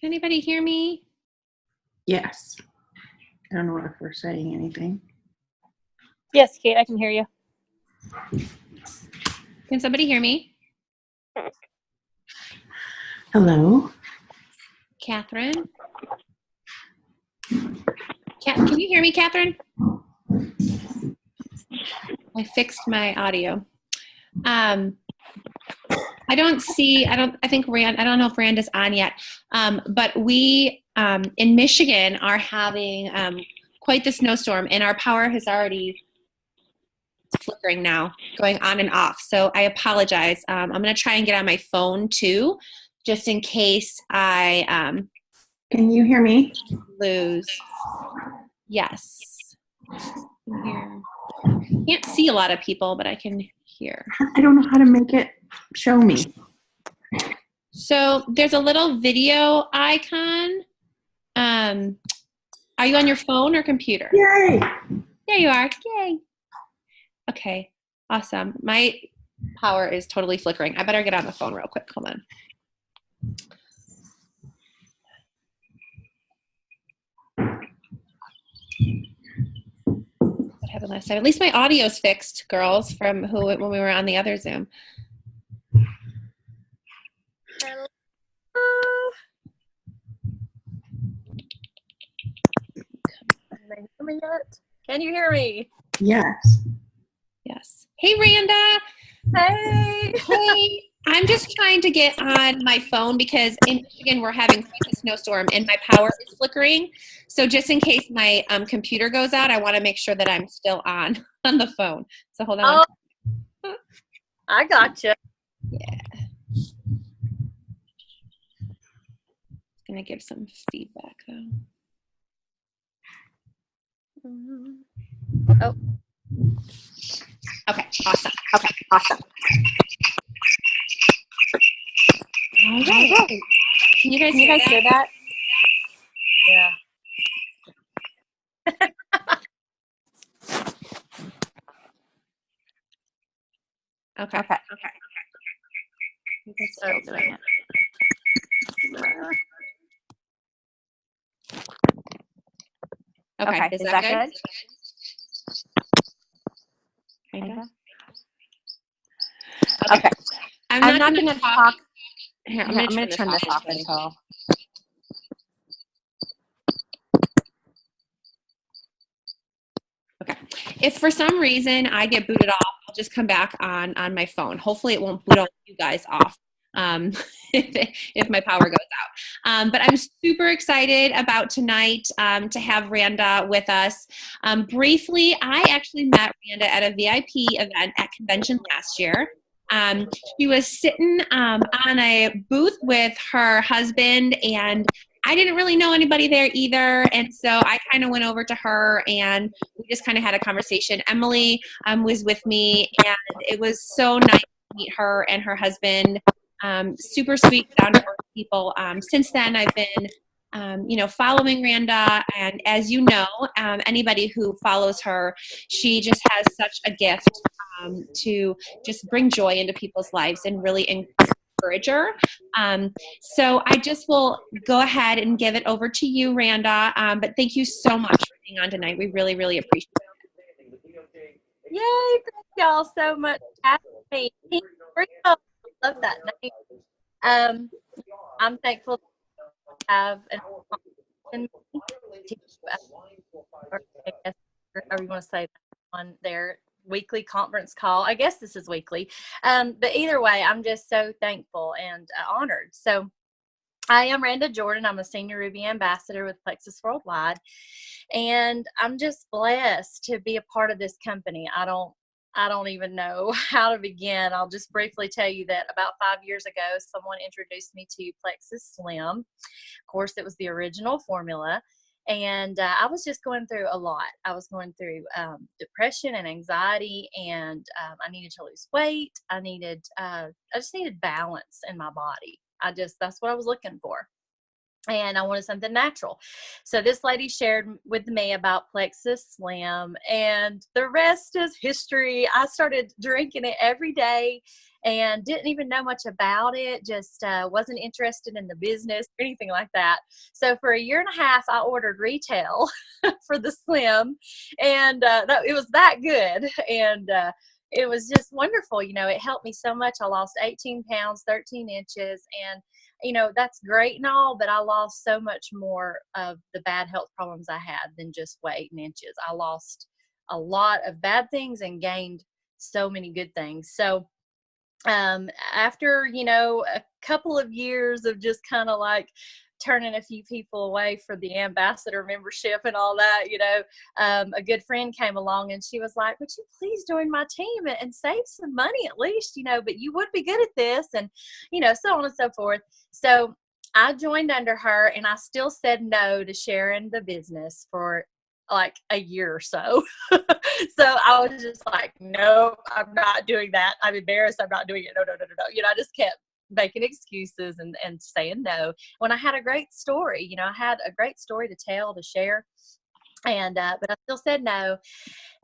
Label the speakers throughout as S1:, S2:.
S1: Can anybody hear me?
S2: Yes. I don't know if we're saying anything.
S3: Yes, Kate, I can hear you.
S1: Can somebody hear me?
S2: Hello?
S1: Catherine? Can you hear me, Catherine? I fixed my audio. I don't know if Randa's on yet, but we in Michigan are having quite the snowstorm, and our power has already flickering now, going on and off. So I apologize. I'm going to try and get on my phone too, just in case I
S2: Can you hear me?
S1: lose. Yes. Here. Can't see a lot of people, but I can hear.
S2: I don't know how to make it show me.
S1: So there's a little video icon. Are you on your phone or computer?
S2: Yay!
S1: There you are. Yay. Okay. Awesome. My power is totally flickering. I better get on the phone real quick. Hold on. What happened last time? At least my audio's fixed, girls, from when we were on the other Zoom.
S3: Hello. Can you hear me?
S2: Yes.
S1: Yes. Hey, Randa.
S3: Hey.
S1: Hey. I'm just trying to get on my phone because in Michigan we're having quite a snowstorm and my power is flickering. So just in case my computer goes out, I want to make sure that I'm still on the phone. So hold on.
S3: Oh, I gotcha.
S1: Yeah. Gonna give some feedback though.
S3: Oh.
S1: Okay, awesome. All right. Can you guys hear that?
S3: Yeah.
S1: Okay. You guys still doing it. Okay, is that good? Kinda. Okay. I'm not going to talk. Here, I'm going to turn this off until. Okay. If for some reason I get booted off, I'll just come back on my phone. Hopefully it won't boot all you guys off if my power goes out. But I'm super excited about tonight to have Randa with us. Briefly, I actually met Randa at a VIP event at convention last year. She was sitting on a booth with her husband, and I didn't really know anybody there either. And so I kind of went over to her and we just kind of had a conversation. Emily was with me, and it was so nice to meet her and her husband. Super sweet, down to earth people. Since then, I've been following Randa, and as you know, anybody who follows her, she just has such a gift to just bring joy into people's lives and really encourage her. So I just will go ahead and give it over to you, Randa. But thank you so much for being on tonight. We really, really appreciate it.
S3: Yay! Thank y'all so much for having me. I love that name. I'm thankful to have an option to, or I guess, however you want to say that, on their weekly conference call. I guess this is weekly. But either way, I'm just so thankful and honored. So I am Randa Jordan. I'm a senior Ruby ambassador with Plexus Worldwide, and I'm just blessed to be a part of this company. I don't even know how to begin. I'll just briefly tell you that about 5 years ago, someone introduced me to Plexus Slim. Of course, it was the original formula. And I was just going through a lot. I was going through depression and anxiety, and I needed to lose weight. I just needed balance in my body. That's what I was looking for. And I wanted something natural. So this lady shared with me about Plexus Slim, and the rest is history. I started drinking it every day and didn't even know much about it, just wasn't interested in the business or anything like that. So for a year and a half, I ordered retail for the Slim, and it was that good. And it was just wonderful. You know, it helped me so much. I lost 18 pounds, 13 inches, and that's great and all, but I lost so much more of the bad health problems I had than just weight and inches. I lost a lot of bad things and gained so many good things. So after a couple of years of just kind of like turning a few people away for the ambassador membership and all that, a good friend came along and she was like, would you please join my team and save some money at least, but you would be good at this, and so on and so forth. So I joined under her, and I still said no to sharing the business for like a year or so. So I was just like, no, I'm not doing that. I'm embarrassed. I'm not doing it. No, no, no, no, no. I just kept making excuses and saying no when I had a great story. I had a great story to tell, to share. And but I still said no.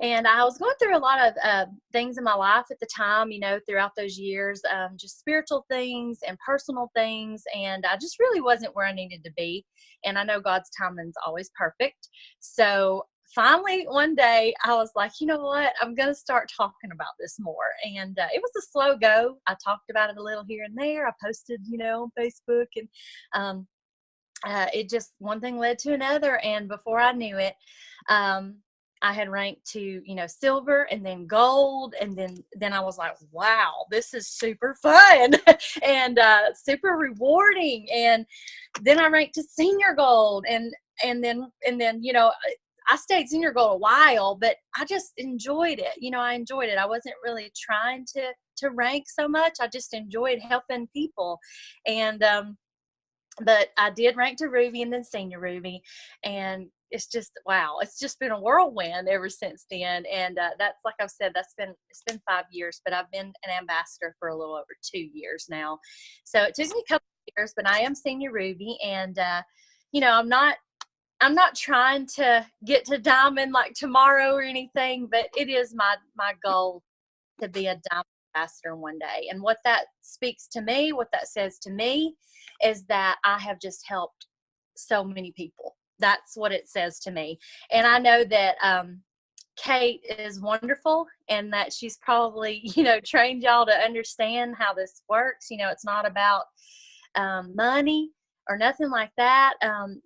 S3: And I was going through a lot of things in my life at the time, throughout those years, just spiritual things and personal things. And I just really wasn't where I needed to be. And I know God's timing is always perfect. So finally, one day, I was like, you know what? I'm going to start talking about this more. And it was a slow go. I talked about it a little here and there. I posted, on Facebook. And it just, one thing led to another. And before I knew it, I had ranked to, silver, and then gold. And then I was like, wow, this is super fun and super rewarding. And then I ranked to senior gold, and then, I stayed senior gold a while, but I just enjoyed it. I enjoyed it. I wasn't really trying to rank so much. I just enjoyed helping people. And, but I did rank to Ruby and then senior Ruby, and it's just, wow, it's just been a whirlwind ever since then. And that's, like I've said, it's been 5 years, but I've been an ambassador for a little over 2 years now. So it took me a couple of years, but I am senior Ruby, and I'm not trying to get to diamond like tomorrow or anything, but it is my goal to be a diamond ambassador one day. And what that speaks to me, what that says to me, is that I have just helped so many people. That's what it says to me. And I know that Kate is wonderful, and that she's probably, trained y'all to understand how this works. It's not about money or nothing like that.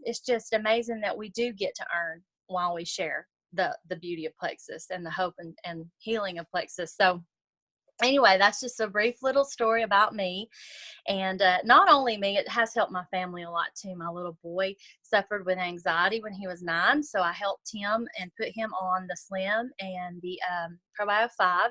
S3: It's just amazing that we do get to earn while we share the beauty of Plexus and the hope and healing of Plexus. So anyway, that's just a brief little story about me. And not only me, it has helped my family a lot too. My little boy suffered with anxiety when he was 9, so I helped him and put him on the Slim and the Probio 5,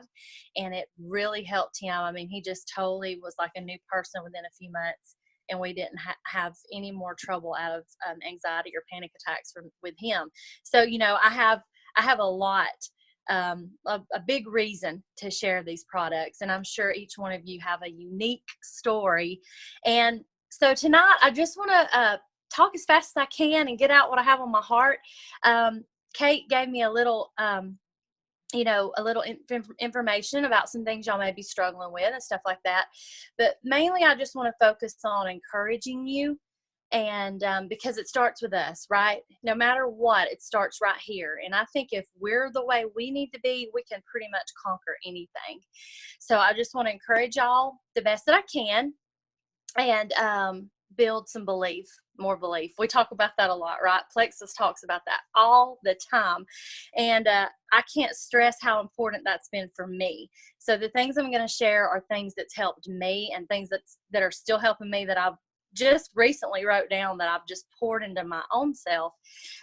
S3: and it really helped him. I mean, he just totally was like a new person within a few months, and we didn't have any more trouble out of anxiety or panic attacks with him. So, I have a lot. A big reason to share these products, and I'm sure each one of you have a unique story. And so tonight I just want to talk as fast as I can and get out what I have on my heart. Kate gave me a little information about some things y'all may be struggling with and stuff like that, but mainly I just want to focus on encouraging you. And because it starts with us, right? No matter what, it starts right here. And I think if we're the way we need to be, we can pretty much conquer anything. So I just want to encourage y'all the best that I can, and build some belief, more belief. We talk about that a lot, right? Plexus talks about that all the time. And I can't stress how important that's been for me. So the things I'm going to share are things that's helped me, and things that are still helping me, that I've just recently wrote down that I've just poured into my own self.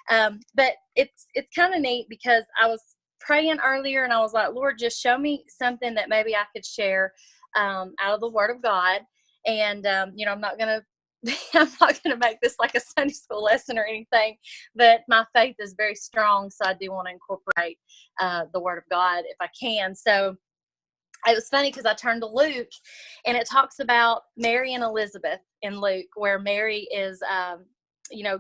S3: But it's kind of neat because I was praying earlier and I was like, Lord, just show me something that maybe I could share out of the Word of God. And, I'm not going to I'm not going to make this like a Sunday school lesson or anything, but my faith is very strong. So I do want to incorporate the Word of God if I can. So it was funny because I turned to Luke and it talks about Mary and Elizabeth in Luke, where Mary is,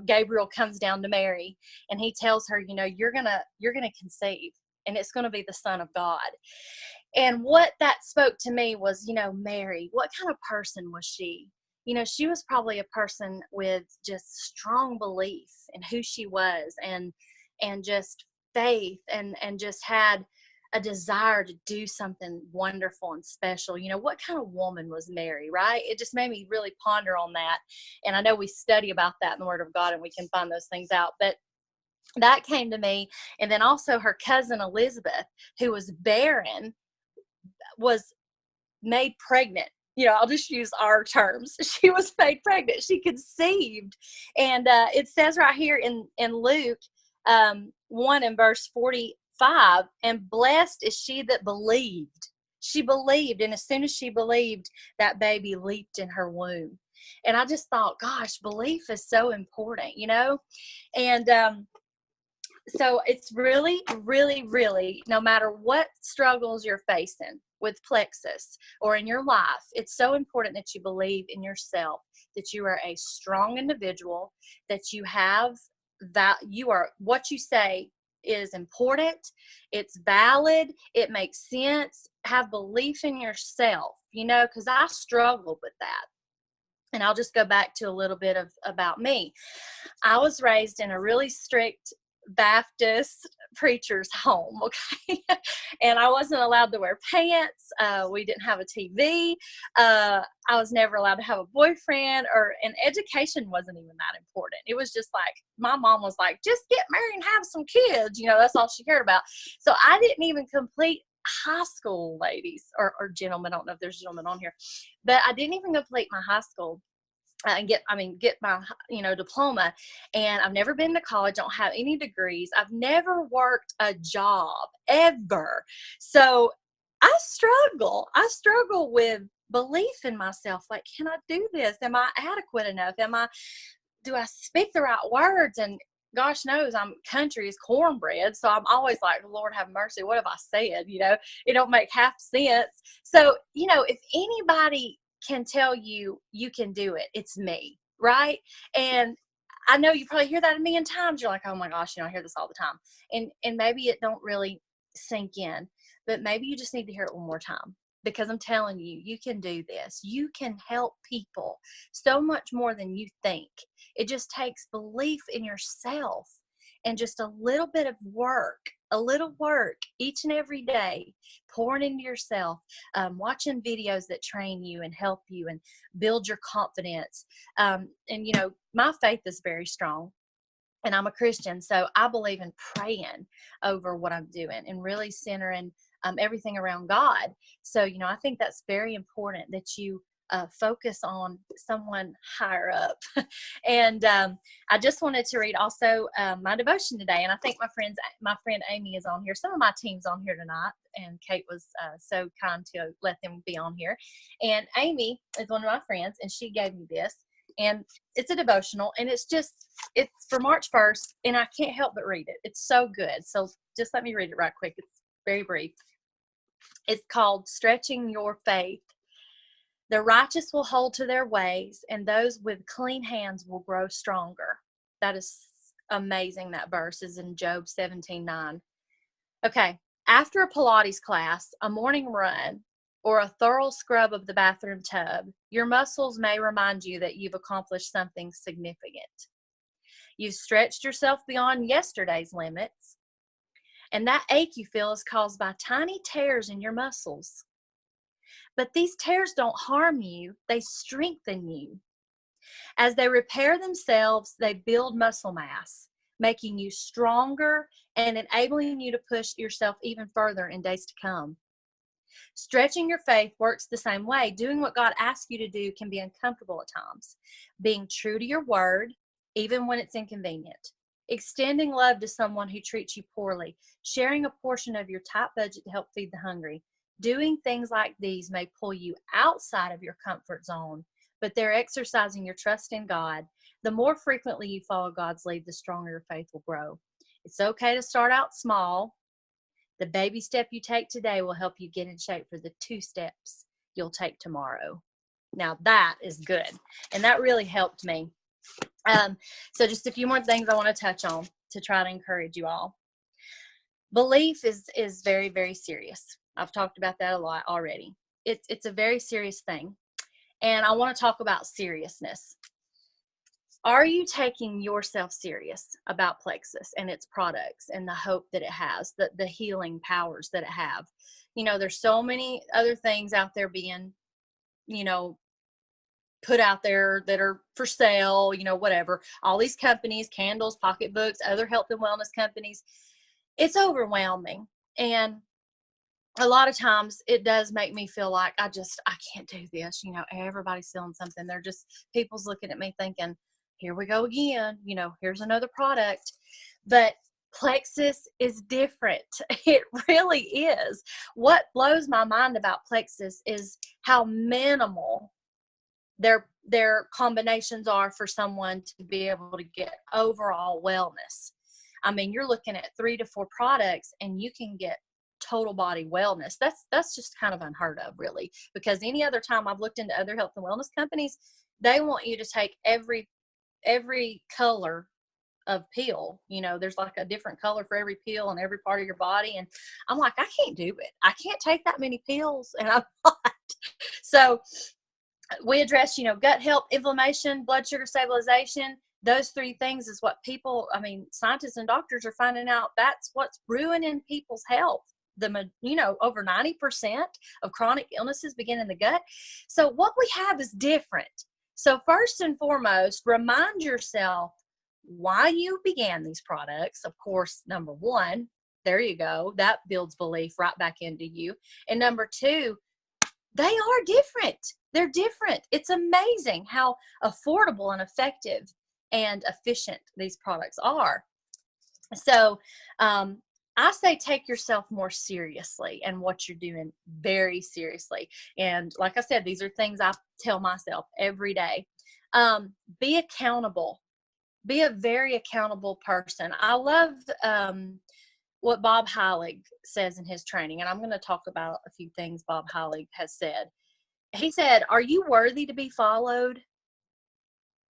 S3: Gabriel comes down to Mary and he tells her, you're going to conceive and it's going to be the Son of God. And what that spoke to me was, Mary, what kind of person was she? She was probably a person with just strong belief in who she was and just faith and just had a desire to do something wonderful and special. What kind of woman was Mary, right? It just made me really ponder on that. And I know we study about that in the Word of God and we can find those things out. But that came to me. And then also her cousin Elizabeth, who was barren, was made pregnant. I'll just use our terms. She was made pregnant. She conceived. And it says right here in Luke 1 and verse 45, and blessed is she that believed. She believed. And as soon as she believed, that baby leaped in her womb. And I just thought, gosh, belief is so important, And so it's really, really, really, no matter what struggles you're facing with plexus or in your life, it's so important that you believe in yourself, that you are a strong individual, that you have that you are, what you say is important, it's valid, it makes sense. Have belief in yourself, because I struggled with that. And I'll just go back to a little bit about me. I was raised in a really strict Baptist preacher's home, okay? And I wasn't allowed to wear pants. We didn't have a TV. I was never allowed to have a boyfriend, and education wasn't even that important. It was just like, my mom was like, just get married and have some kids. That's all she cared about. So I didn't even complete high school, ladies or gentlemen. I don't know if there's gentlemen on here, but I didn't even complete my high school and get my diploma. And I've never been to college, don't have any degrees. I've never worked a job ever. So I struggle with belief in myself. Like, can I do this? Am I adequate enough? Do I speak the right words? And gosh knows I'm country as cornbread. So I'm always like, Lord have mercy. What have I said? It don't make half sense. So, if anybody can tell you can do it, it's me, right? And I know you probably hear that a million times. You're like, oh my gosh, I hear this all the time. And maybe it don't really sink in, but maybe you just need to hear it one more time. Because I'm telling you, you can do this. You can help people so much more than you think. It just takes belief in yourself and just a little bit of work, each and every day, pouring into yourself, watching videos that train you and help you and build your confidence. My faith is very strong. And I'm a Christian, so I believe in praying over what I'm doing and really centering everything around God. So, I think that's very important that you focus on someone higher up. And I just wanted to read also my devotion today. And I think my friend Amy is on here. Some of my team's on here tonight. And Kate was so kind to let them be on here. And Amy is one of my friends, and she gave me this. And it's a devotional, and it's for March 1st, and I can't help but read it. It's so good. So just let me read it right quick. It's very brief. It's called Stretching Your Faith. The righteous will hold to their ways, and those with clean hands will grow stronger. That is amazing. That verse is in Job 17:9. Okay. After a Pilates class, a morning run, or a thorough scrub of the bathroom tub, your muscles may remind you that you've accomplished something significant. You've stretched yourself beyond yesterday's limits, and that ache you feel is caused by tiny tears in your muscles. But these tears don't harm you, they strengthen you. As they repair themselves, they build muscle mass, making you stronger and enabling you to push yourself even further in days to come. Stretching your faith works the same way. Doing what God asks you to do can be uncomfortable at times. Being true to your word, even when it's inconvenient. Extending love to someone who treats you poorly. Sharing a portion of your tight budget to help feed the hungry. Doing things like these may pull you outside of your comfort zone, but they're exercising your trust in God. The more frequently you follow God's lead, the stronger your faith will grow. It's okay to start out small. The baby step you take today will help you get in shape for the 2 steps you'll take tomorrow. Now that is good. And that really helped me. So just a few more things I want to touch on to try to encourage you all. Belief is very, very serious. I've talked about that a lot already. It's a very serious thing. And I want to talk about seriousness. Are you taking yourself serious about Plexus and its products and the hope that it has, the healing powers that it have? You know, there's so many other things out there being, you know, put out there that are for sale, you know, whatever. All these companies, candles, pocketbooks, other health and wellness companies. It's overwhelming. And a lot of times it does make me feel like I can't do this. You know, everybody's selling something. They're just, people's looking at me thinking, here we go again. You know, here's another product. But Plexus is different. It really is. What blows my mind about Plexus is how minimal their combinations are for someone to be able to get overall wellness. I mean, you're looking at 3 to 4 products and you can get total body wellness. That's just kind of unheard of, really, because any other time I've looked into other health and wellness companies, they want you to take every color of pill. You know, there's like a different color for every pill in every part of your body. And I'm like, I can't do it. I can't take that many pills. And I'm not. So we address, you know, gut health, inflammation, blood sugar stabilization. Those 3 things is what people, I mean, scientists and doctors are finding out that's what's ruining people's health. You know, over 90% of chronic illnesses begin in the gut. So what we have is different. So first and foremost, remind yourself why you began these products. Of course, number 1, there you go. That builds belief right back into you. And number 2, they are different. They're different. It's amazing how affordable and effective and efficient these products are. So I say take yourself more seriously and what you're doing very seriously. And like I said, these are things I tell myself every day. Be accountable. Be a very accountable person. I love what Bob Heilig says in his training, and I'm going to talk about a few things Bob Heilig has said. He said, "Are you worthy to be followed?"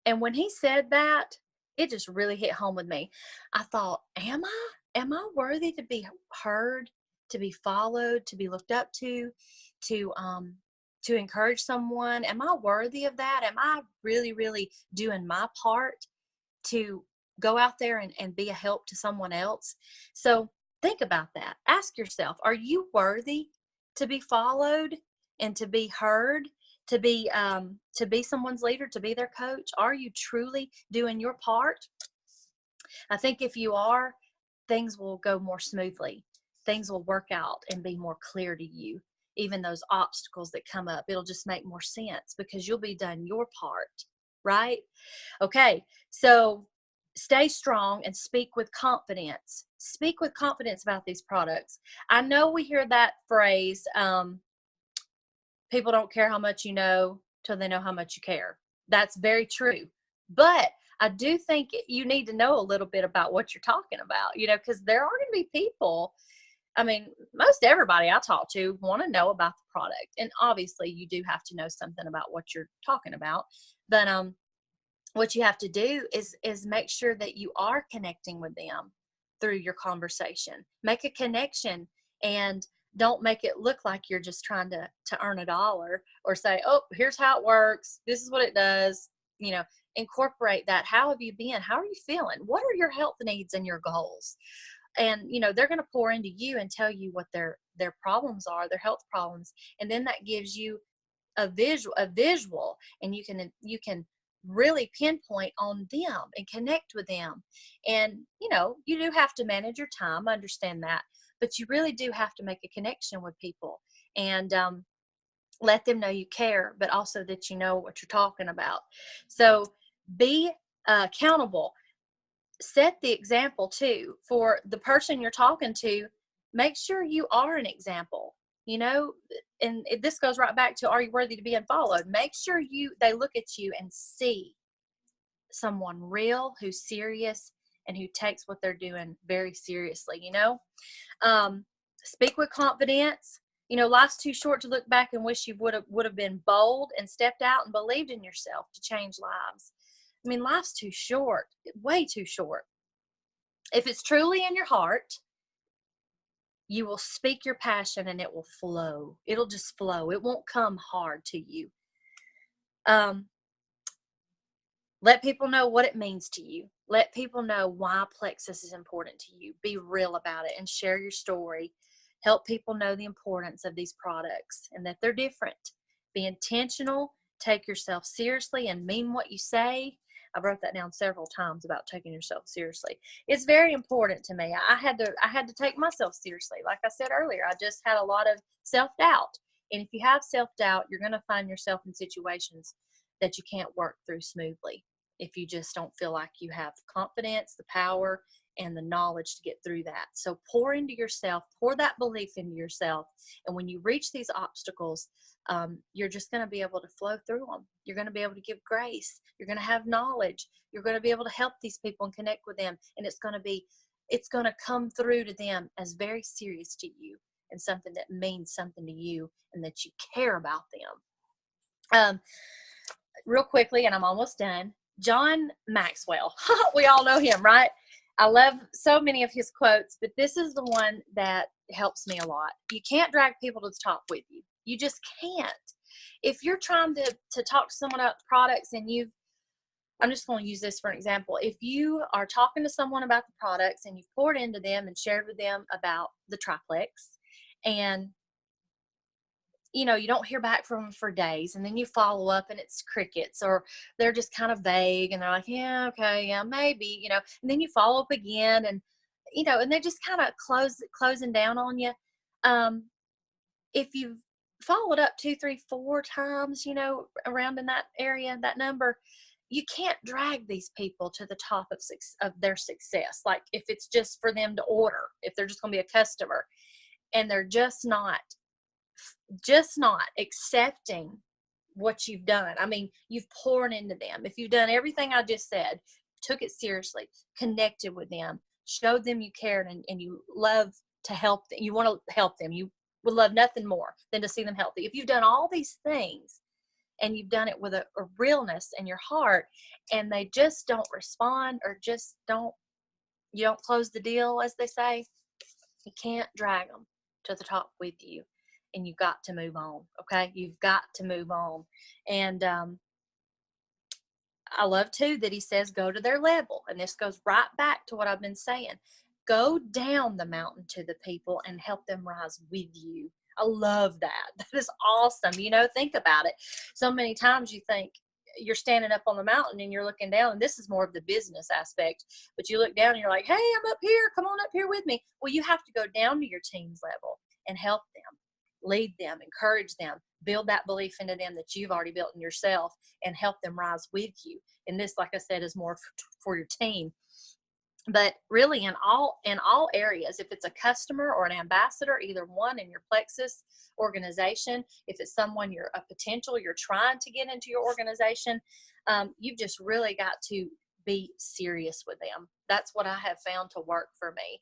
S3: And when he said that, it just really hit home with me. I thought, am I worthy to be heard, to be followed, to be looked up to encourage someone? Am I worthy of that? Am I really, really doing my part to go out there and be a help to someone else? So think about that. Ask yourself, are you worthy to be followed and to be heard, to be someone's leader, to be their coach? Are you truly doing your part? I think if you are, things will go more smoothly. Things will work out and be more clear to you. Even those obstacles that come up, it'll just make more sense because you'll be done your part, right? Okay, so stay strong and speak with confidence. Speak with confidence about these products. I know we hear that phrase, people don't care how much you know till they know how much you care. That's very true. But I do think you need to know a little bit about what you're talking about, you know, because there are going to be people, I mean, most everybody I talk to want to know about the product. And obviously you do have to know something about what you're talking about. But what you have to do is make sure that you are connecting with them through your conversation. Make a connection and don't make it look like you're just trying to earn $1 or say, oh, here's how it works. This is what it does. You know, incorporate that. How have you been? How are you feeling? What are your health needs and your goals? And, you know, they're going to pour into you and tell you what their problems are, their health problems. And then that gives you a visual, and you can really pinpoint on them and connect with them. And, you know, you do have to manage your time, understand that, but you really do have to make a connection with people. and let them know you care, but also that you know what you're talking about. So be accountable. Set the example too for the person you're talking to. Make sure you are an example, you know, and this goes right back to, are you worthy to be followed? Make sure they look at you and see someone real, who's serious, and who takes what they're doing very seriously, you know. Speak with confidence. You know, life's too short to look back and wish you would have been bold and stepped out and believed in yourself to change lives. I mean, life's too short, way too short. If it's truly in your heart, you will speak your passion and it will flow. It'll just flow. It won't come hard to you. Let people know what it means to you. Let people know why Plexus is important to you. Be real about it and share your story. Help people know the importance of these products and that they're different. Be intentional. Take yourself seriously and mean what you say. I wrote that down several times about taking yourself seriously. It's very important to me. I had to take myself seriously. Like I said earlier, I just had a lot of self-doubt. And if you have self-doubt, you're going to find yourself in situations that you can't work through smoothly if you just don't feel like you have the confidence, the power, and the knowledge to get through that. So pour into yourself, pour that belief into yourself. And when you reach these obstacles, you're just going to be able to flow through them. You're going to be able to give grace. You're going to have knowledge. You're going to be able to help these people and connect with them. And it's going to come through to them as very serious to you and something that means something to you and that you care about them. Real quickly, and I'm almost done. John Maxwell. We all know him, right? I love so many of his quotes, but this is the one that helps me a lot. You can't drag people to the top with you. You just can't. If you're trying to talk to someone about products and I'm just going to use this for an example. If you are talking to someone about the products and you've poured into them and shared with them about the triplex, and you know, you don't hear back from them for days, and then you follow up and it's crickets, or they're just kind of vague and they're like, yeah, okay, yeah, maybe, you know, and then you follow up again, and you know, and they're just kind of closing down on you. If you've followed up 2, 3, 4 times, you know, around in that area, that number, you can't drag these people to the top of their success. Like if it's just for them to order, if they're just going to be a customer and they're just not accepting what you've done. I mean, you've poured into them. If you've done everything I just said, took it seriously, connected with them, showed them you cared, and you love to help them, you want to help them, you would love nothing more than to see them healthy. If you've done all these things and you've done it with a realness in your heart, and they just don't respond, or you don't close the deal, as they say, you can't drag them to the top with you. And you've got to move on. Okay. You've got to move on. And, I love too that he says, go to their level. And this goes right back to what I've been saying. Go down the mountain to the people and help them rise with you. I love that. That is awesome. You know, think about it. So many times you think you're standing up on the mountain and you're looking down, and this is more of the business aspect, but you look down and you're like, hey, I'm up here. Come on up here with me. Well, you have to go down to your team's level and help them, lead them, encourage them, build that belief into them that you've already built in yourself, and help them rise with you. And this, like I said, is more for your team. But really in all areas, if it's a customer or an ambassador, either one in your Plexus organization, if it's someone you're trying to get into your organization, you've just really got to be serious with them. That's what I have found to work for me.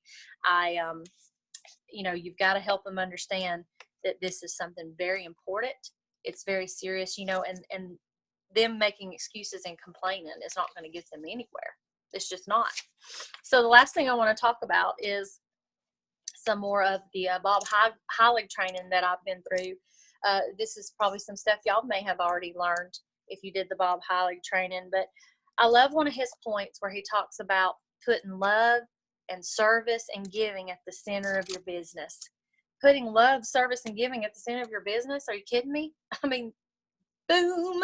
S3: You know, you've got to help them understand that this is something very important. It's very serious, you know, and them making excuses and complaining is not going to get them anywhere. It's just not. So the last thing I want to talk about is some more of the Bob Heilig training that I've been through. This is probably some stuff y'all may have already learned if you did the Bob Heilig training, but I love one of his points where he talks about putting love and service and giving at the center of your business. Putting love, service, and giving at the center of your business? Are you kidding me? I mean, boom.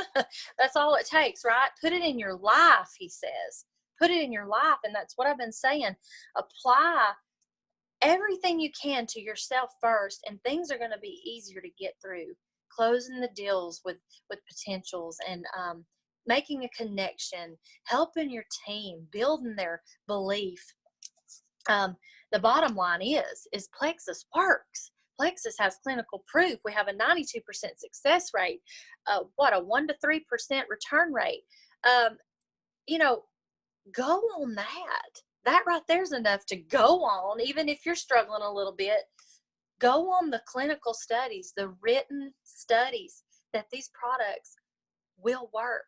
S3: That's all it takes, right? Put it in your life, he says. Put it in your life, and that's what I've been saying. Apply everything you can to yourself first, and things are going to be easier to get through. Closing the deals with potentials, and making a connection, helping your team, building their belief. The bottom line is Plexus works. Plexus has clinical proof. We have a 92% success rate, a 1 to 3% return rate. You know, go on that. That right there is enough to go on, even if you're struggling a little bit. Go on the clinical studies, the written studies that these products will work.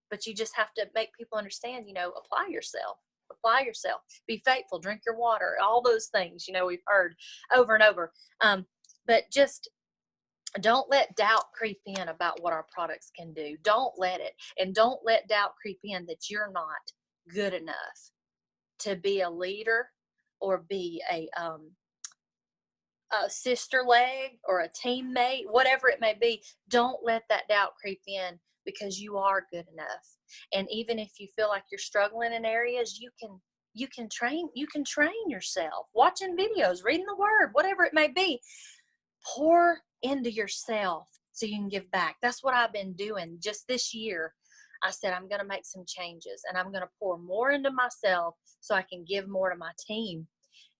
S3: But you just have to make people understand, apply yourself. Apply yourself. Be faithful. Drink your water. All those things, we've heard over and over. But just don't let doubt creep in about what our products can do. Don't let it. And don't let doubt creep in that you're not good enough to be a leader or be a sister leg or a teammate, whatever it may be. Don't let that doubt creep in, because you are good enough. And even if you feel like you're struggling in areas, you can train yourself, watching videos, reading the word, whatever it may be. Pour into yourself so you can give back. That's what I've been doing just this year. I said, I'm going to make some changes, and I'm going to pour more into myself so I can give more to my team.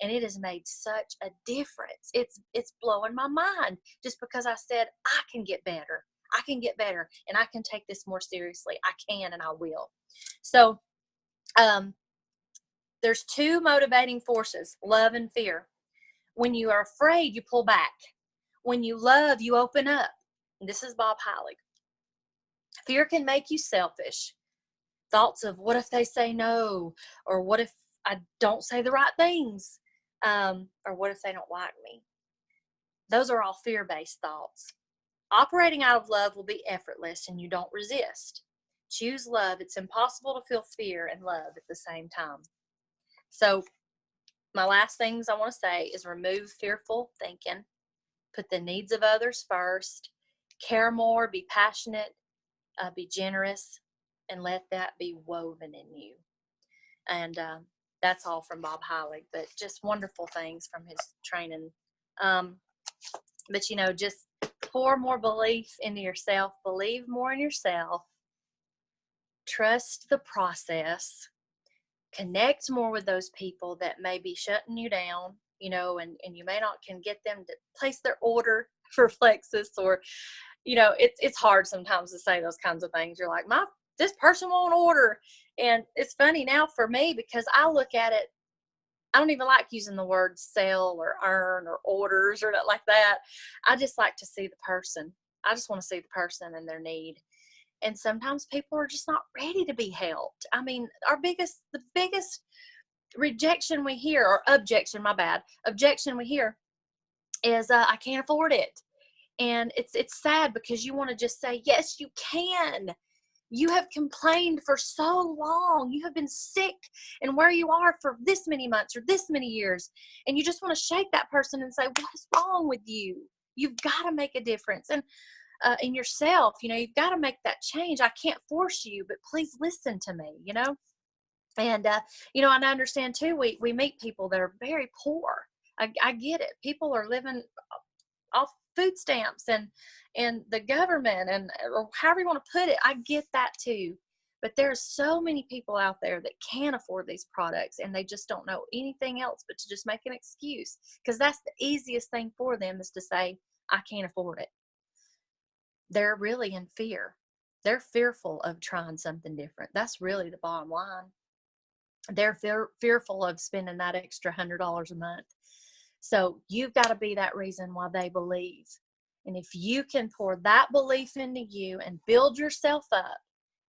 S3: And it has made such a difference. It's blowing my mind, just because I said, I can get better. I can get better, and I can take this more seriously. I can, and I will. So there's two motivating forces, love and fear. When you are afraid, you pull back. When you love, you open up. And this is Bob Heilig. Fear can make you selfish. Thoughts of, what if they say no? Or what if I don't say the right things? Or what if they don't like me? Those are all fear-based thoughts. Operating out of love will be effortless, and you don't resist. Choose love. It's impossible to feel fear and love at the same time. So my last things I want to say is remove fearful thinking. Put the needs of others first. Care more. Be passionate. Be generous. And let that be woven in you. And that's all from Bob Heilig, but just wonderful things from his training. But, just pour more belief into yourself. Believe more in yourself. Trust the process. Connect more with those people that may be shutting you down, and you may not can get them to place their order for Plexus, or, it's hard sometimes to say those kinds of things. You're like, this person won't order. And it's funny now for me, because I look at it, I don't even like using the word sell or earn or orders or like that. I just like to see the person. I just want to see the person and their need. And sometimes people are just not ready to be helped. I mean, the biggest rejection we hear, or objection we hear is, I can't afford it. And it's sad, because you want to just say, yes, you can. You have complained for so long. You have been sick and where you are for this many months or this many years. And you just want to shake that person and say, what is wrong with you? You've got to make a difference. And in yourself, you've got to make that change. I can't force you, but please listen to me, And, and I understand too, we meet people that are very poor. I get it. People are living off food stamps and the government, or however you want to put it. I get that too. But there's so many people out there that can't afford these products, and they just don't know anything else but to just make an excuse, because that's the easiest thing for them, is to say, I can't afford it. They're really in fear. They're fearful of trying something different. That's really the bottom line. They're fearful of spending that extra $100 a month. So you've got to be that reason why they believe. And if you can pour that belief into you and build yourself up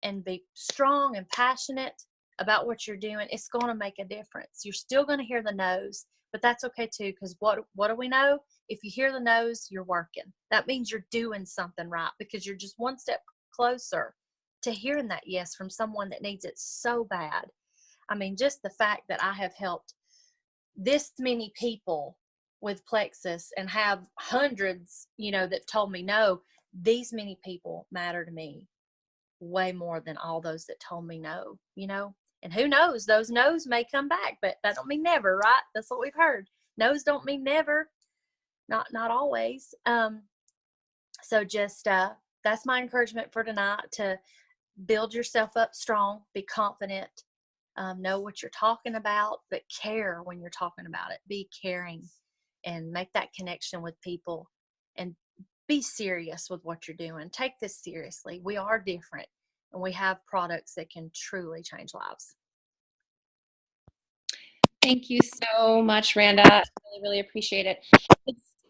S3: and be strong and passionate about what you're doing, it's going to make a difference. You're still going to hear the no's, but that's okay too, because what do we know? If you hear the no's, you're working. That means you're doing something right, because you're just one step closer to hearing that yes from someone that needs it so bad. I mean, just the fact that I have helped this many people with Plexus and have hundreds, that told me no, these many people matter to me way more than all those that told me no, and who knows, those no's may come back, but that don't mean never, right? That's what we've heard. no's don't mean never, not always. So just that's my encouragement for tonight, to build yourself up strong, be confident, know what you're talking about, but care when you're talking about it. Be caring and make that connection with people, and be serious with what you're doing. Take this seriously. We are different, and we have products that can truly change lives.
S1: Thank you so much, Randa. I really, really appreciate it.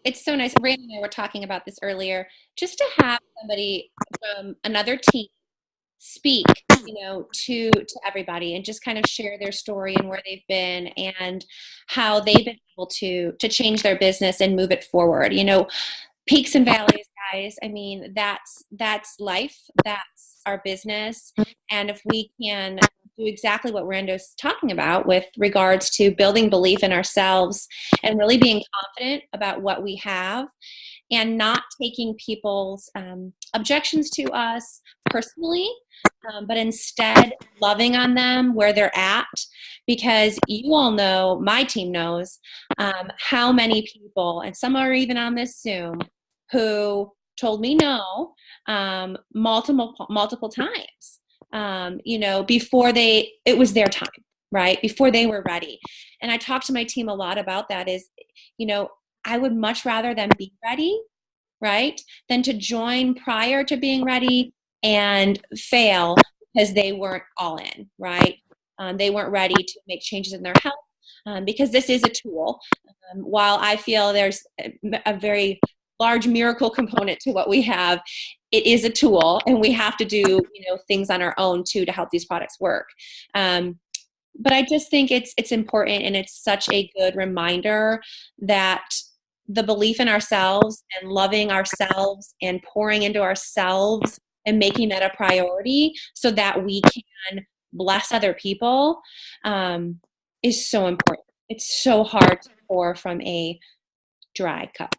S1: It's so nice. Randa and I were talking about this earlier, just to have somebody from another team speak, to everybody, and just kind of share their story and where they've been and how they've been able to change their business and move it forward. Peaks and valleys, guys. I mean, that's life. That's our business. And if we can do exactly what Rando's talking about with regards to building belief in ourselves and really being confident about what we have, and not taking people's objections to us personally, but instead loving on them where they're at, because you all know, my team knows, how many people, and some are even on this Zoom, who told me no, multiple times, before it was their time, right? Before they were ready. And I talk to my team a lot about that is, I would much rather them be ready, right, than to join prior to being ready and fail because they weren't all in, right? They weren't ready to make changes in their health, because this is a tool. While I feel there's a very large miracle component to what we have, it is a tool, and we have to do things on our own too to help these products work. But I just think it's important, and it's such a good reminder that the belief in ourselves and loving ourselves and pouring into ourselves and making that a priority so that we can bless other people, is so important. It's so hard to pour from a dry cup.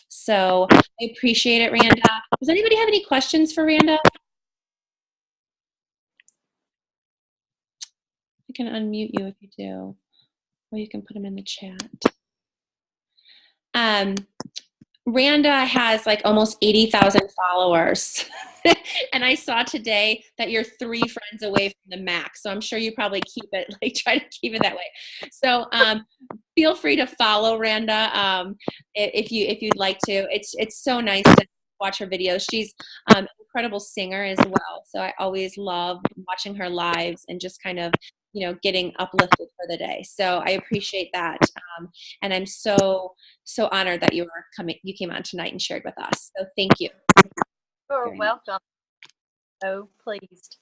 S1: So I appreciate it, Randa. Does anybody have any questions for Randa? I can unmute you if you do, or you can put them in the chat. Randa has like almost 80,000 followers. And I saw today that you're 3 friends away from the max. So I'm sure you probably try to keep it that way. So feel free to follow Randa if you'd like to. It's so nice to watch her videos. She's an incredible singer as well. So I always love watching her lives and just kind of, getting uplifted for the day. So I appreciate that. And I'm so honored that you came on tonight and shared with us. So thank you.
S3: You're welcome. So pleased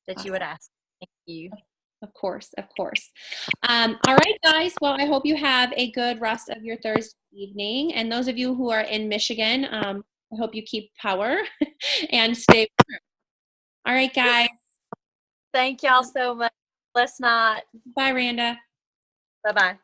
S3: that
S1: Awesome.
S3: You would ask. Thank you.
S1: Of course. All right, guys. Well, I hope you have a good rest of your Thursday evening. And those of you who are in Michigan, I hope you keep power and stay warm. All right, guys.
S3: Thank y'all so much. Let's not.
S1: Bye, Randa.
S3: Bye-bye.